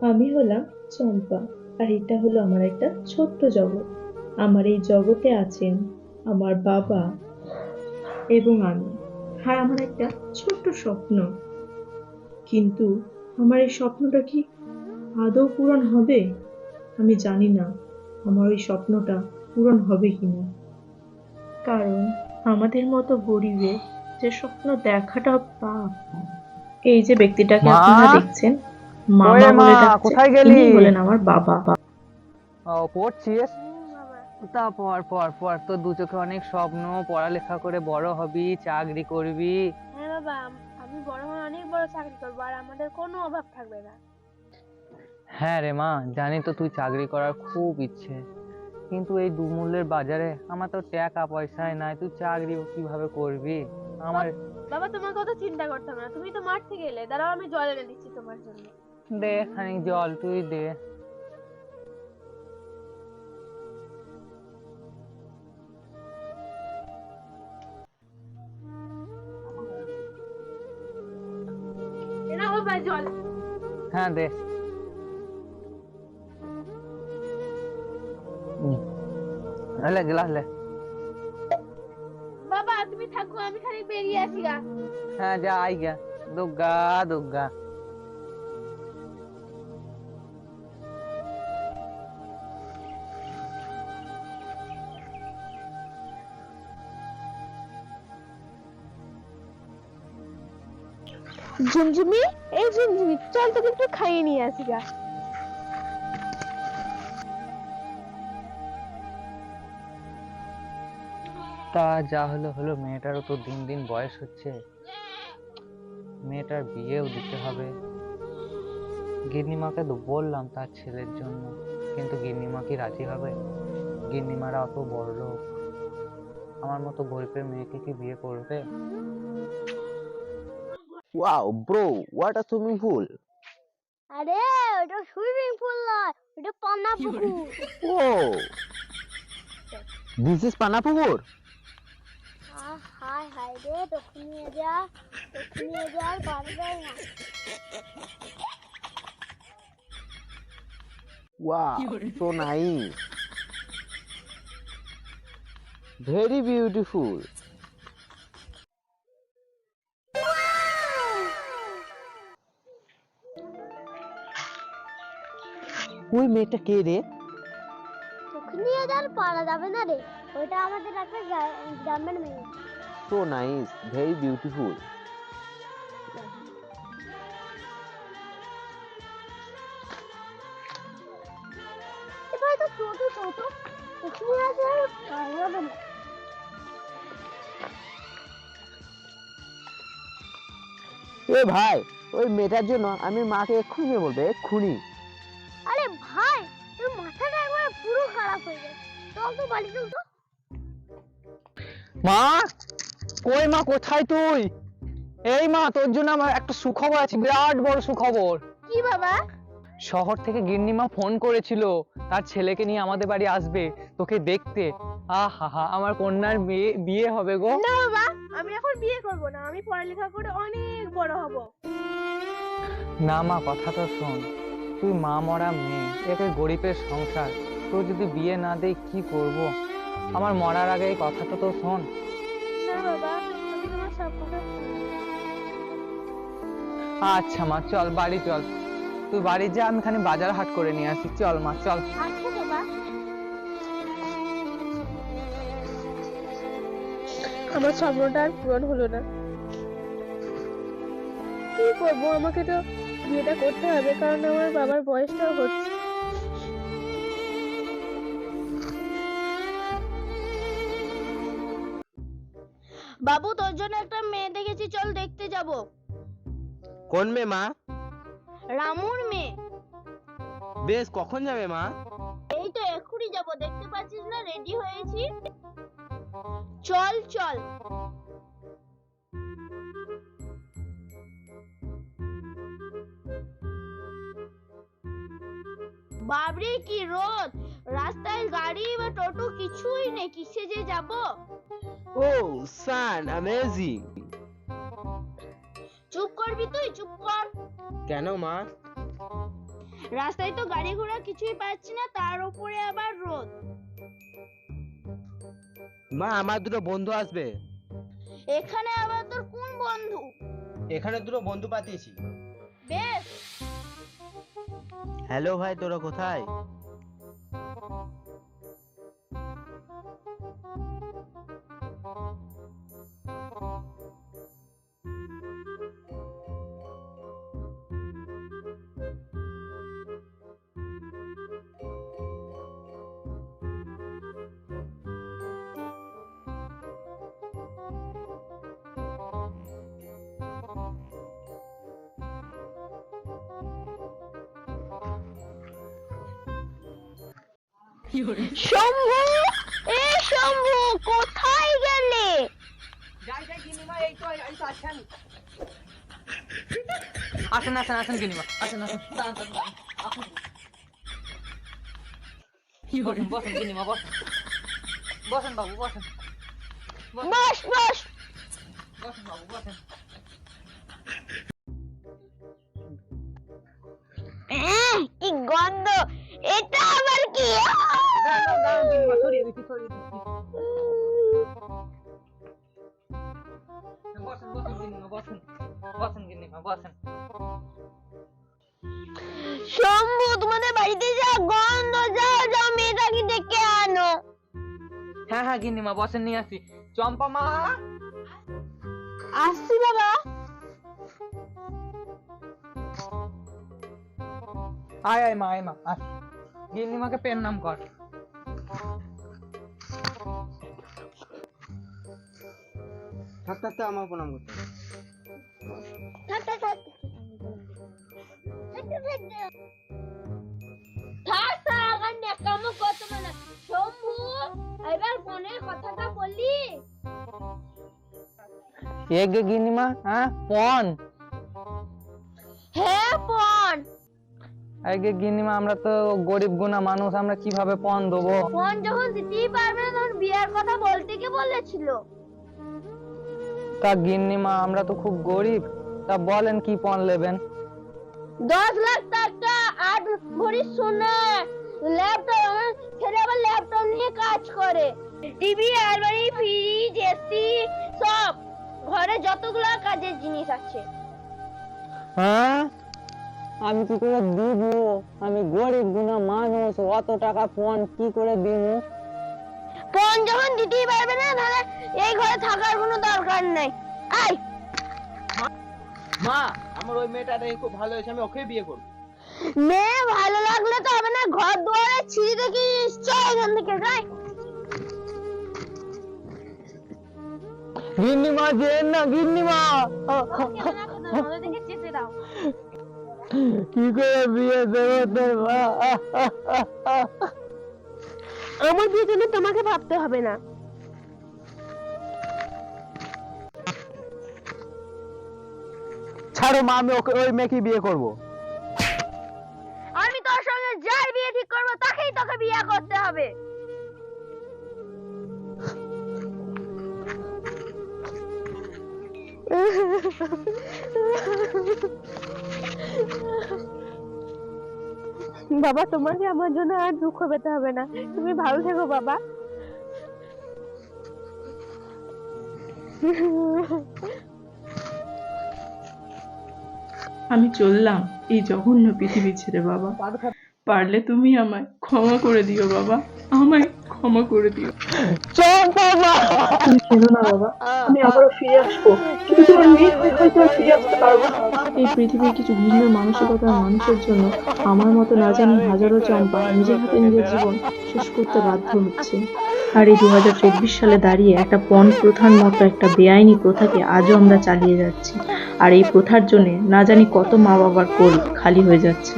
আমি হলাম চম্পা, আর এটা হলো আমার একটা ছোট্ট জগৎ। আমার এই জগতে আছেন আমার বাবা এবং আমি, আর আমার একটা ছোট্ট স্বপ্ন। কিন্তু আমার এই স্বপ্নটা কি আদৌ পূরণ হবে? আমি জানি না আমার ওই স্বপ্নটা পূরণ হবে কিনা। কারণ আমাদের মতো গরিবের যে স্বপ্ন দেখাটা পাপ। এই যে ব্যক্তিটাকে মা, আপনারা দেখছেন, ওরে মামা মা, বলে ডাকছেন, কোথায় গেলি? ইনিই হলেন আমার বাবা। ও, পড়ছিস? বাবা। তা পড় পড় পড়, তোর দু চোখে অনেক স্বপ্ন, পড়ালেখা করে বড় হবি, চাকরি করবি। হ্যাঁ বাবা, আমি বড় হয়ে অনেক বড় চাকরি করবো আর আমাদের কোনো অভাব থাকবে না। হ্যাঁ রে মা, জানি তো তুই চাকরি করার খুব ইচ্ছে, কিন্তু এই দুমূল্যের বাজারে আমার তো টাকা পয়সাই নাই, তুই চাকরি কিভাবে করবি? আমার বাবা, তোমার কথা চিন্তা করতে হবে না, তুমি তো মাঠ থেকে এলে, দাঁড়াও আমি জল এনে দিচ্ছি তোমার জন্য। দে খানিক জল, তুই দে। এ নাও বাবা জল। হ্যাঁ দে। লে গ্লাস লে। বাবা তুমি থাকো, আমি খালি বেরিয়ে আসি গা। হ্যাঁ যা, আই গা। দুগ্গা দুগ্গা। ঝুমঝুমি, এই ঝুমঝুমি চল তোকে একটু খাইয়ে নিয়ে আসি গা। তা যা হলো হলো, মেয়েটারও তো দিন দিন বয়স হচ্ছে, মেয়েটার বিয়েও দিতে হবে। গিন্নিমাকে তো বললাম তার ছেলের জন্য, কিন্তু গিন্নিমা কি রাজি হবে? গিন্নিমারা অত বড় লোক, আমার মতো গরিবের মেয়েকে কি বিয়ে করবে? Wow, bro, what a swimming pool! আরে ওটা সুইমিং পুল নয়, ওটা পানা পুকুর। Whoa, this is Panapukur. হায় হায় রে, তোকে নিয়ে যা, তোকে নিয়ে যা আর পারবে না। Wow, so nice. Very beautiful. ওই মেয়েটা কে রে? তোকে নিয়ে যা আর পারা যাবে না রে, ওটা আমাদের একটা গ্রামের মেয়ে। So nice, very beautiful. এবার তো টোটো টোটো, তোকে নিয়ে যা আর পারা যাবে না। এ ভাই, ওই মেয়েটার জন্য আমি মাকে এক্ষুনি গিয়ে বলবো, এক্ষুনি। আরে ভাই, তোর মাথাটা একবার পুরো খারাপ হয়ে গেছে, চল তো বাড়ি চল তো। মা, কই মা, কোথায় তুই? এই মা, তোর জন্য আমার একটা সুখবর আছে, বিরাট বড় সুখবর। কি বাবা? শহর থেকে গিন্নিমা ফোন করেছিল, তার ছেলেকে নিয়ে আমাদের বাড়ি আসবে তোকে দেখতে। আহা হা, আমার কন্যার বিয়ে বিয়ে হবে গো। না বাবা, আমি এখন বিয়ে করব না, আমি পড়ালেখা করে অনেক বড় হব। না মা, কথাটা শোন, তুই মা মরা মেয়ে, একে গরিবের সংসার, তোর যদি বিয়ে না দেই কি করব? আমার মরার আগে এই কথাটা তো শোন। না বাবা, আমি তোমার সব কথা শুনবো। আচ্ছা মা, চল বাড়ি চল, তুই বাড়ি যা, আমি খানি বাজার হাট করে নিয়ে আসি। চল মা চল। আচ্ছা বাবা। আমার স্বপ্নটা আর পূরণ হলো না, কি করব? আমাকে তো বিয়েটা করতে হবে, কারণ আমার বাবার বয়সটাও হচ্ছে। বাবু, তোর জন্য একটা মেয়ে দেখেছি, চল দেখতে যাব। কোন মেয়ে মা? রামুর মেয়ে। বেশ, কখন যাবে মা? এই তো এক্ষুনি যাব, দেখতে পাচ্ছিস না রেডি হয়েছি। চল চল। বাবরে কি রোদ, রাস্তায় গাড়ি বা টোটো কিছুই নেই, কিসে যে যাব? Oh, son, amazing. চুপ করবি তুই, চুপ কর। কেন মা? রাস্তায় তো গাড়ি ঘোড়া কিছুই পাচ্ছি না, তার উপরে আবার রোদ। মা, আমার দুটো বন্ধু আসবে। এখানে আবার তোর কোন বন্ধু? এখানে দুটো বন্ধু পাঠিয়েছি। বেশ। হ্যালো ভাই, তোরা কোথায়? শম্ভু, এ শম্ভু, কোথায় গেলে? আসেন আসেন আসেন গিনিমা, আসেন আসেন, দাঁড়ান, দাঁড়ান, দাঁড়ান, আসেন। বসেন বসেন গিনিমা, বসেন বসেন বাবু, বসেন বস বস। বসেন বাবু, বসেন। কি গন্ধ, এটা আবার কি? দাঁড়ান, দাঁড়ান গিনিমা, সরিয়ে দিচ্ছি, সরিয়ে দিচ্ছি। বসেন বসেন গিনিমা, বসেন বসেন গিনিমা, বসেন। শম্ভু, তোমাদের বাড়িতে যা গন্ধ, যাও যাও মেয়েটাকে ডেকে আনো। হ্যাঁ হ্যাঁ গিনিমা, বসেন, নিয়ে আসি। চম্পা মা, আসছি বাবা। আয় আয় মা, আয় মা, আয়। গিন্নিমাকে পেন নাম কর। থাক থাক থাক, আমার প্রণাম করতে হবে। থাক থাক থাক। থাক থাক, আর ন্যাকামো করতে হবে না। শম্ভু, এবার ফোনের কথাটা বললি? এগে গিন্নিমা, হ্যাঁ পন। হ্যাঁ পন। আগে গিন্নিমা, আমরা তো গরিব গুনা মানুষ, আমরা কিভাবে পণ দেবো? ফোন যখন দিতেই পারবে না, তখন বিয়ার কথা বলতে কে বলেছিল? তা গিন্নিমা, আমরা তো খুব গরিব, তা বলেন কি পণ নেবেন? 10 লাখ টাকা, 8 ভরি সোনা, ল্যাপটপ। আমার ছেলে আবার ল্যাপটপ নিয়ে কাজ করে। টিভি, আলমারি, ফ্রিজ, এসি, সব ঘরে যতগুলো কাজের জিনিস আছে। হ্যাঁ, আমি কি করে দিব? আমি গরিব গুনা মানুষ, অত টাকা পণ কি করে দিব? ফোন যখন দিতেই পারবে না, তাহলে এই ঘরে থাকার কোনো দরকার নাই। আয়। মা, আমার ওই মেয়েটা দেখে খুব ভালো হয়েছে, আমি ওকে বিয়ে করবো। মেয়ে ভালো লাগলে তো হবে না, ঘর দুয়ারে ছিঁড়ে দেখিস। চল এখান থেকে, যাই। গিন্নিমা, যেন না গিন্নিমা, ওদেরকে যেতে দাও। কি করে বিয়ে দেবো তোর মা? আমার বিয়ের জন্য তোমাকে ভাবতে হবে না। ছাড়ো মা, আমি ওকে ওই মেয়েকে বিয়ে করবো। আমি তোর সঙ্গে যার বিয়ে ঠিক করবো, তাকেই তোকে বিয়ে করতে হবে। বাবা, তোমাকে আমার জন্য আর দুঃখ পেতে হবে না। তুমি ভালো থেকো বাবা। আমি চললাম এই জঘন্য পৃথিবী ছেড়ে বাবা। পারলে তুমি আমায় ক্ষমা করে দিও বাবা, আমায় ক্ষমা করে দিও। তুমি কেঁদো না বাবা, আমি আবারও ফিরে আসবো, কিন্তু তোমার মেয়ে হয়ে হয়তো আর ফিরে আসতে পারবো না। এই পৃথিবীর কিছু ভিন্ন মানসিকতার মানুষের জন্য আমার মতো না জানি হাজারো চম্পা নিজের হাতে নিজের জীবন শেষ করতে বাধ্য হচ্ছে। আর এই 2024 সালে দাঁড়িয়ে একটা পণ প্রথার মতো একটা বেআইনি প্রথাকে আজও আমরা চালিয়ে যাচ্ছি। আর এই প্রথার জন্য না জানি কত মা বাবার কোল খালি হয়ে যাচ্ছে।